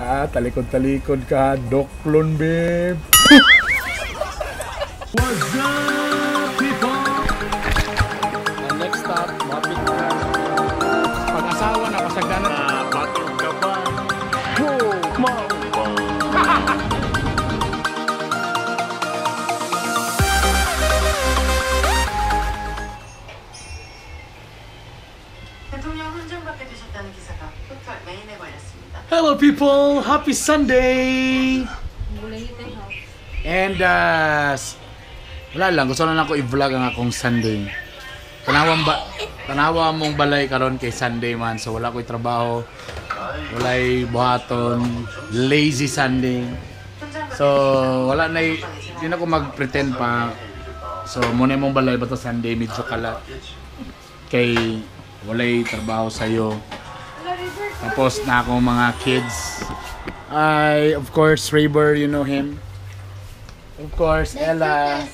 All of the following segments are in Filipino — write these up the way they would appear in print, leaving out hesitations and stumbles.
Talikod-talikod ka, doklon, babe. What's up, people? And next stop, mapit na. Pag-asawa na, pasagdanan. Batong ka ba? Hello people! Happy Sunday! And wala lang, gusto na ako i-vlog ang akong Sunday. Tanawa mong balay karon kay Sunday man. So wala ko'y trabaho, wala'y buhaton, lazy Sunday. So wala na, hindi na ko mag-pretend pa. So muna mong balay ba to Sunday, medyo kalat. Kay wala'y trabaho sa'yo. Tapos na akong mga kids. Of course, Raber, you know him. Of course, Ella.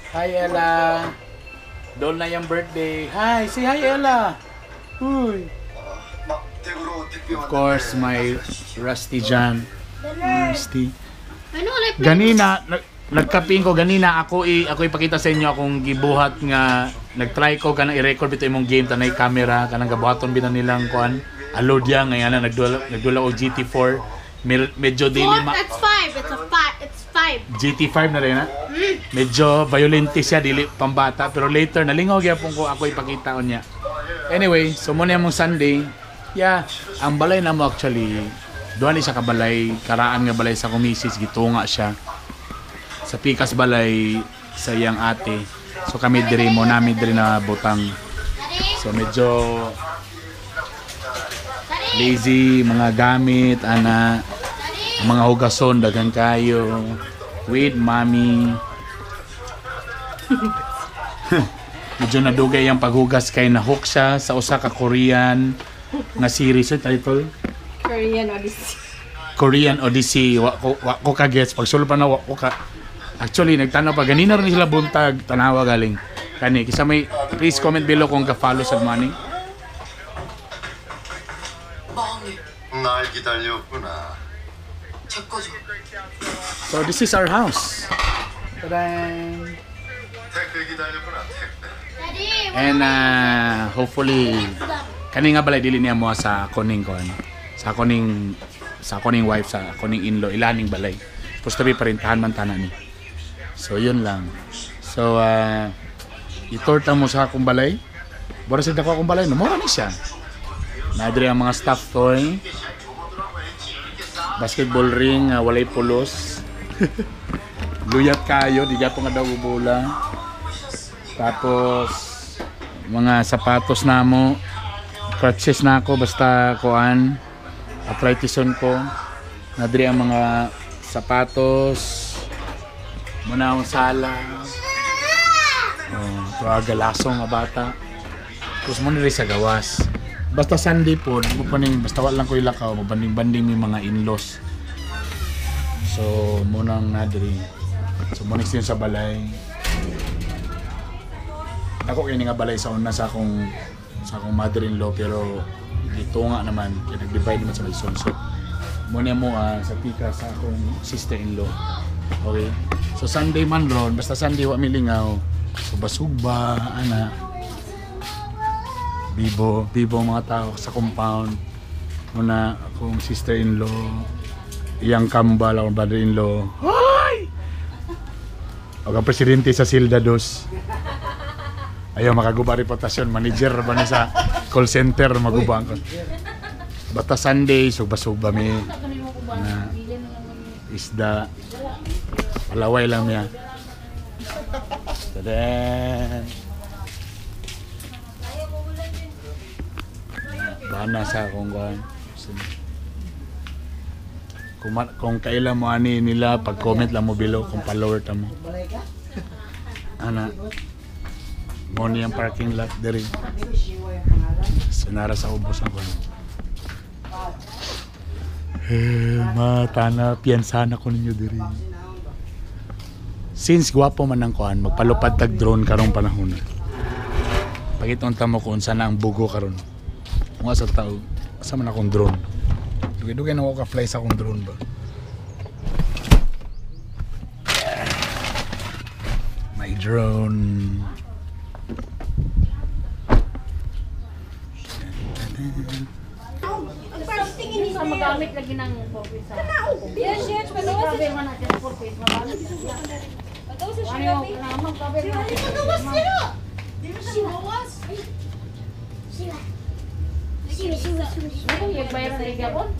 Hi, Ella. Doon na yung birthday. Hi, say hi, Ella. Uy. Of course, my Rusty Jan. Rusty. Ganina, nagkaping ko ganina ako ipakita sa inyo akong gibuhat nga nagtry ko kanang i-record bito imong game tanay camera kanang gabuhaton binan nilang kuan alod ya ngayon nagdula og GT4 medyo dili It's 5 GT5 na rin ha medyo violente siya dili pambata pero later nalingaw gyapon ko ako ipakita niya anyway so mo na mong Sunday ang balay na mo actually duha ni siya kabalay karaan nga balay sa kumisis gitunga siya sa pikas balay sa iyang ate so kami diri mo nami diri na butang so medyo lazy mga gamit ana mga hugason daghang kayo with mommy medyo nadugay ang paghugas kay nahook siya sa usa ka Korean nga series title Korean Odyssey wako ka gets pag sulod pa na wako ka actually nagtanaw pa ganina rin sila buntag tanawa galing kani kisa may please comment below kung ka-follow sa money. So this is our house. Ta-da! And hopefully kani nga balay dili niya mo sa koning wife sa koning in-law ilaning balay. Supposed to be parintahan man tanan ni. So yun lang. So itorta mo sa akong balay. Bora sa dako akong balay no mo ni siya. Nadiri ang mga stuffed toy. Basketball ring, walay pulos. Luyat kayo, di gapo nga daw bola. Tapos mga sapatos namo. Crutches na ako basta kuan. Arthritison ko. Nadiri ang mga sapatos. Muna akong sala. Tuwaga lasong nga bata. Tapos muna rin sa gawas. Basta Sunday po, basta wala lang ko ilakaw, mabanding-banding may mga in-laws. So, munang nadiri. So, munang siya sa balay. Ako kayo nga balay sa una sa akong mother-in-law, pero dito nga naman, kaya nag-divide naman sa Malson. So, muna mo sa tika sa akong sister-in-law. Okay? So, Sunday man ron, basta Sunday wa milingaw. Suba-suba, ana. Bibo mga tao sa compound. Muna akong sister-in-law, iyang kambal, akong brother-in-law. Hoy! Ako ang presidente sa Silda Dos. Ayaw makaguba reputasyon, manager ba na sa call center magubang ko. Basta Sunday, suba-suba mi na isda. Palaway lang niya. Tadan! Bana sa akong kuhan. Kung kailan mo ani nila, pag-comment lang mo below kung follower ta mo. Ana. Mo niyang parking lot diri. Sinara sa ubos ang kuhan. Mata na piyansa na ko ninyo diri. Since gwapo man ang kuhan, magpalupad tag drone karong panahon. Pagiton ta mo kung saan ang bugo karon. Mga sa tao, asa man akong drone. Dugay-dugay na ako ka-fly sa akong drone ba. My drone. Sa magamit lagi ng purpose. Yes, yes. Grabe man natin ang purpose. Magamit siya. Pagawas siya. Ano yung namang cover natin? Pagawas siya. Di mo siya bawas. Sila. Sila. Ano yung bayaran na igabon?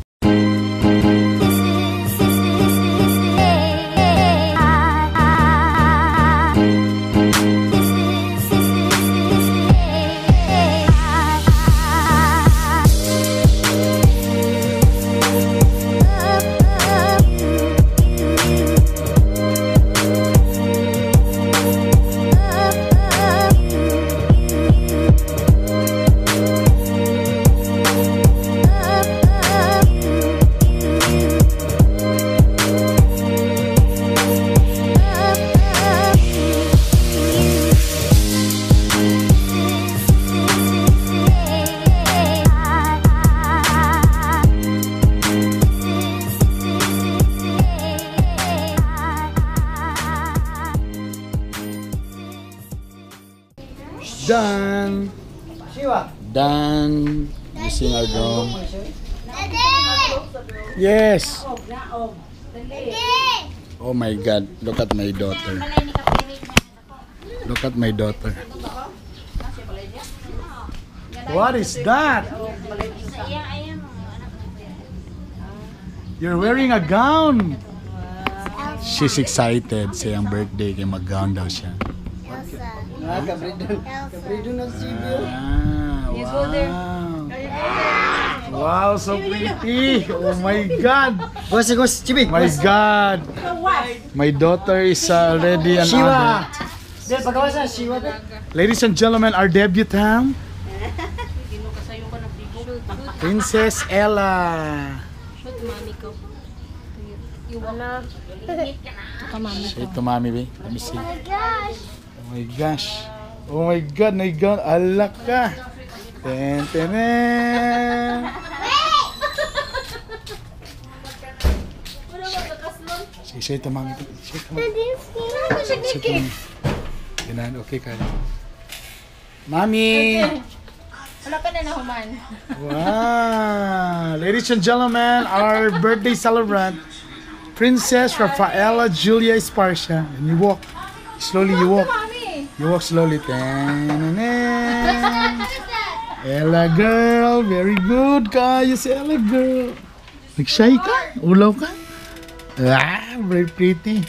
Done. Done using our drone. Yes. Oh my God! Look at my daughter. Look at my daughter. What is that? You're wearing a gown. She's excited. Sayang birthday kay mag-gown daw siya. Wow, so pretty. Oh my God. My God. My daughter is already an adult. Ladies and gentlemen, our debutante, Princess Ella. Say it to mommy, babe. Let me see. Oh my gosh. Oh my God, my God. Alak ka. Ten, ten, ten. Say it to mommy. Say it to mommy. Say it to mommy. Ganun, okay ka. Mommy. Wala ka na nahuman. Wow. Ladies and gentlemen, our birthday celebrant, Princess Rafaela Julia Esparcia. And you walk. Slowly you walk. You walk slowly. Ella girl, very good ka. You say Ella girl. Nag-shy ka? Ulaw ka? Ah, very pretty.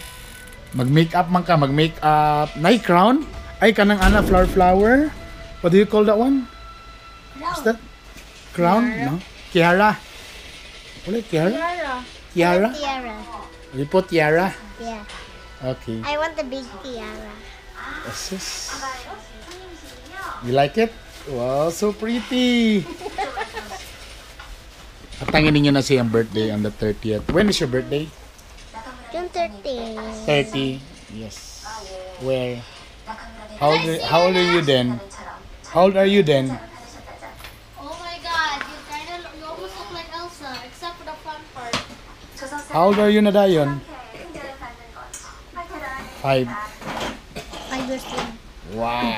Mag-makeup man ka, mag-makeup. Night crown? Ay, kanang ana flower. What do you call that one? What's that? Crown? No? Tiara. Wala, tiara? Tiara? Tiara. You put tiara? Yeah. Okay. I want the big tiara. What's this? You like it? Wow, so pretty. Atangin ninyo na siyang birthday on the 30th. When is your birthday? June 30. 30. Yes. Where? How old are you then? How old are you then? Oh my God, you almost look like Elsa, except for the front part. How old are you na dayon? 5. 5 years old. Wow.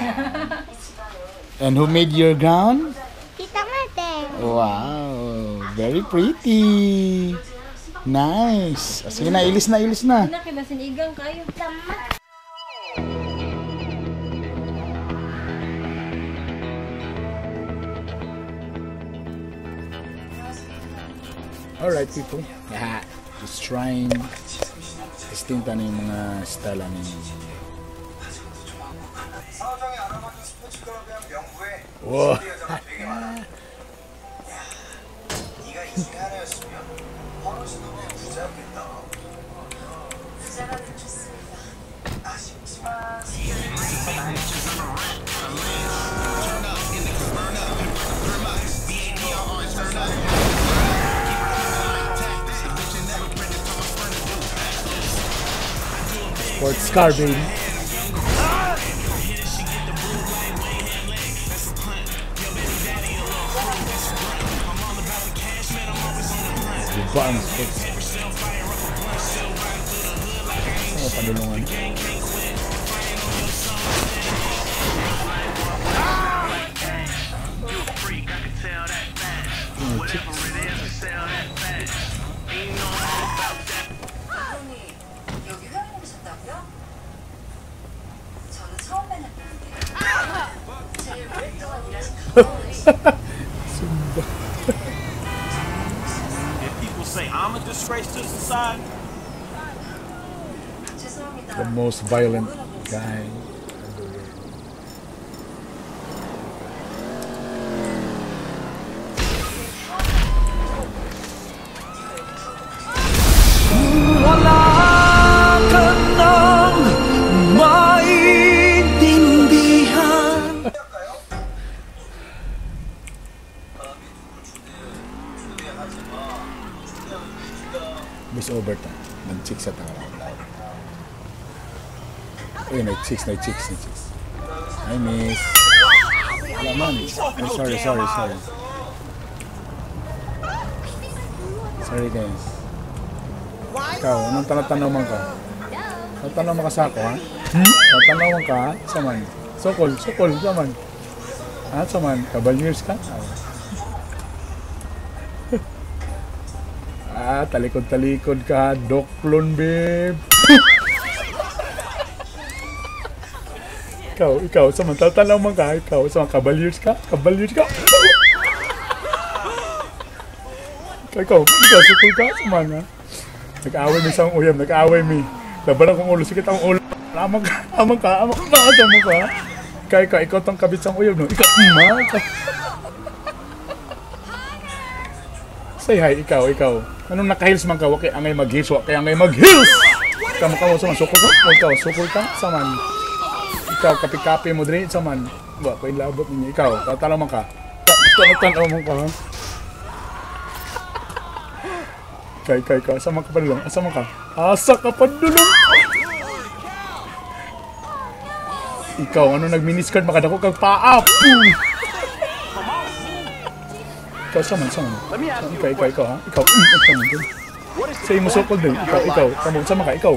And who made your gown? Tita Mate. Wow. Very pretty. Nice. Sige na, ilis na, ilis na. Kinasinigang kayo. Alright people. Just trying. Testing tayo yung mga style ninyo. Wow. Sports car, baby. Sumba ang sakit. Ano padulungan? If people say I'm a disgrace to society, The most violent guy. Wala ka nang maintindihan. Miss Overton. Nag-chicks sa tao. Uy, nag-chicks. Hi, miss. Wala man. Oh, sorry. Sorry, guys. Ikaw, anong tanong man ka? Tanong mo ka sa ako, ha? Tanong man ka, ha? Saman. Sokol, saman. Ha, saman. Kabal-years ka? Talikod-talikod ka. Doklon, babe. Ikaw, saman. Tanong man ka, ikaw. Saman, kabal-years ka? Ikaw, sukol ka, saman, ha? Nag-away mi sa uyab, Laban akong ulo, sige akong ulo. Amang ka. Ikaw tong kabit sa uyab, no? Ikaw. Say hi, ikaw. Anong naka-heels man ka? Wakay angay mag-heels, Ikaw makaw saman, sukol ka, saman. Ikaw, kapi-kapi mo drin, saman. Ba, ko ilabot ninyo. Ikaw, tatalaw man ka. Tanaw mo ka, ha? Kay, asa ka padulong? Asa ka padulong? Ikaw, ano nag-miniskirt? Makadako kag paa. Ikaw, saman. Ikaw, ha? Ikaw, say mo sokol din. Ikaw, sama ka, ikaw.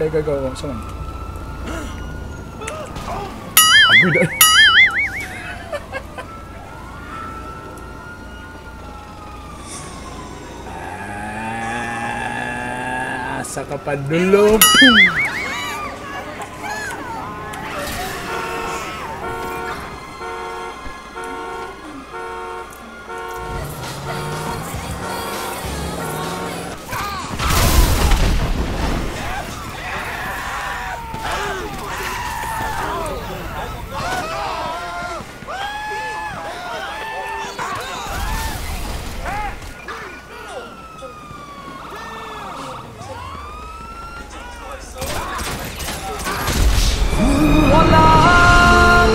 Ikaw, saman. Agui dahil. Asa ka padulong. Wala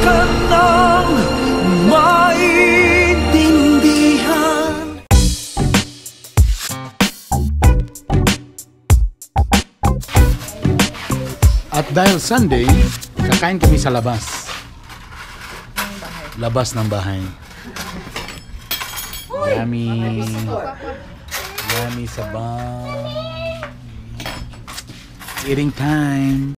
ka nang maintindihan. At dahil Sunday, kakain kami sa labas. Labas ng bahay. Yummy sabang. Eating time.